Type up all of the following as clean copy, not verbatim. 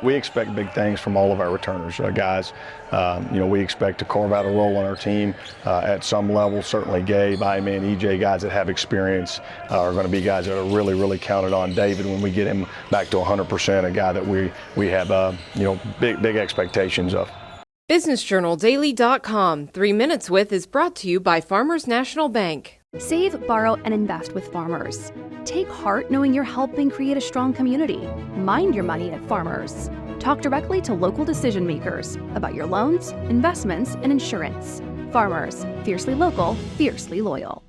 We expect big things from all of our returners, guys. We expect to carve out a role on our team at some level. Certainly Gabe, I-Man, EJ, guys that have experience are going to be guys that are really, really counted on. David, when we get him back to 100%, a guy that we have, big expectations of. BusinessJournalDaily.com 3 Minutes With is brought to you by Farmers National Bank. Save, borrow, and invest with Farmers. Take heart knowing you're helping create a strong community. Mind your money at Farmers. Talk directly to local decision makers about your loans, investments, and insurance. Farmers, fiercely local, fiercely loyal.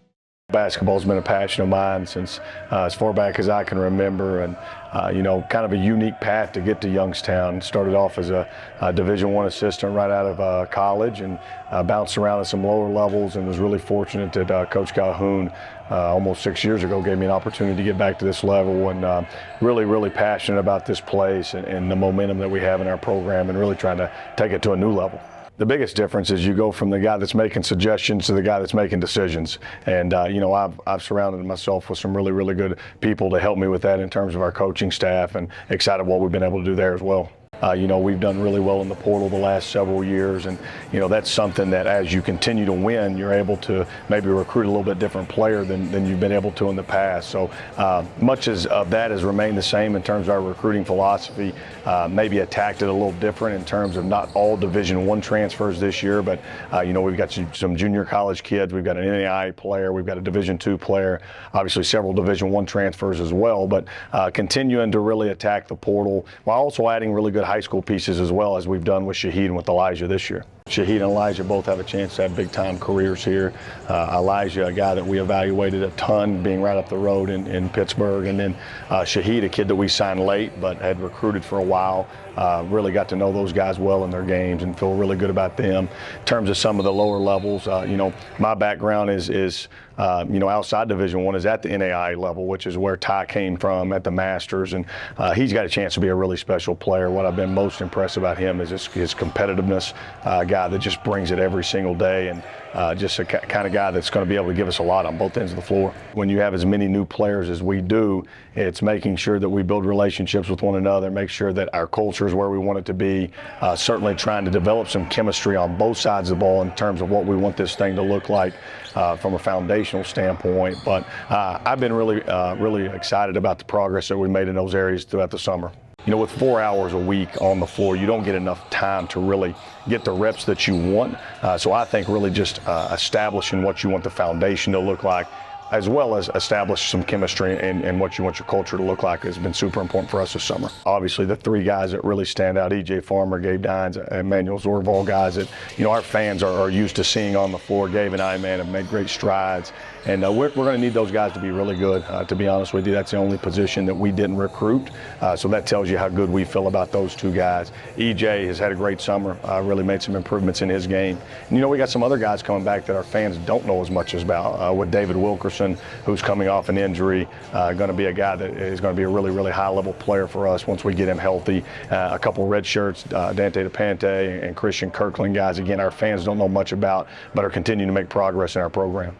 Basketball's been a passion of mine since as far back as I can remember, and kind of a unique path to get to Youngstown. Started off as a Division I assistant right out of college, and bounced around at some lower levels, and was really fortunate that Coach Calhoun almost 6 years ago gave me an opportunity to get back to this level, and really passionate about this place and the momentum that we have in our program, and really trying to take it to a new level. The biggest difference is you go from the guy that's making suggestions to the guy that's making decisions. And, I've surrounded myself with some really good people to help me with that in terms of our coaching staff, and excited what we've been able to do there as well. We've done really well in the portal the last several years, and that's something that as you continue to win, you're able to maybe recruit a little bit different player than you've been able to in the past. So much of that has remained the same in terms of our recruiting philosophy. Maybe attacked it a little different in terms of not all Division I transfers this year, but we've got some junior college kids, we've got an NAIA player, we've got a Division II player, obviously several Division I transfers as well, but continuing to really attack the portal while also adding really good high school pieces as well, as we've done with Shahid and with Elijah this year. Shahid and Elijah both have a chance to have big-time careers here. Elijah, a guy that we evaluated a ton, being right up the road in Pittsburgh, and then Shahid, a kid that we signed late but had recruited for a while. Really got to know those guys well in their games and feel really good about them. In terms of some of the lower levels, my background is outside Division I is at the NAIA level, which is where Ty came from at the Masters, and he's got a chance to be a really special player. What I've been most impressed about him is his competitiveness, guy that just brings it every single day, and just a kind of guy that's going to be able to give us a lot on both ends of the floor. When you have as many new players as we do, it's making sure that we build relationships with one another, make sure that our culture is where we want it to be, certainly trying to develop some chemistry on both sides of the ball in terms of what we want this thing to look like from a foundational standpoint. But I've been really excited about the progress that we made in those areas throughout the summer. With 4 hours a week on the floor, you don't get enough time to really get the reps that you want. So I think really just establishing what you want the foundation to look like, as well as establish some chemistry and what you want your culture to look like, has been super important for us this summer. Obviously, the three guys that really stand out, EJ Farmer, Gabe Dines, Emmanuel Zorval, guys that our fans are used to seeing on the floor. Gabe and I-Man have made great strides, and we're going to need those guys to be really good. To be honest with you, that's the only position that we didn't recruit, so that tells you how good we feel about those two guys. EJ has had a great summer, really made some improvements in his game. And we got some other guys coming back that our fans don't know as much about, with David Wilkerson, who's coming off an injury, going to be a guy that is going to be a really high-level player for us once we get him healthy. A couple red shirts, Dante DePante and Christian Kirkland, guys, again, our fans don't know much about, but are continuing to make progress in our program.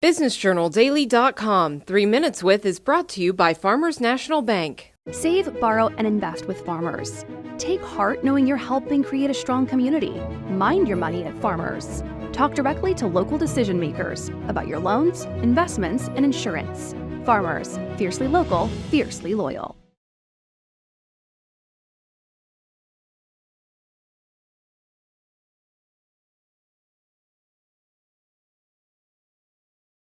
BusinessJournalDaily.com 3 Minutes With is brought to you by Farmers National Bank. Save, borrow, and invest with Farmers. Take heart knowing you're helping create a strong community. Mind your money at Farmers. Talk directly to local decision makers about your loans, investments, and insurance. Farmers, fiercely local, fiercely loyal.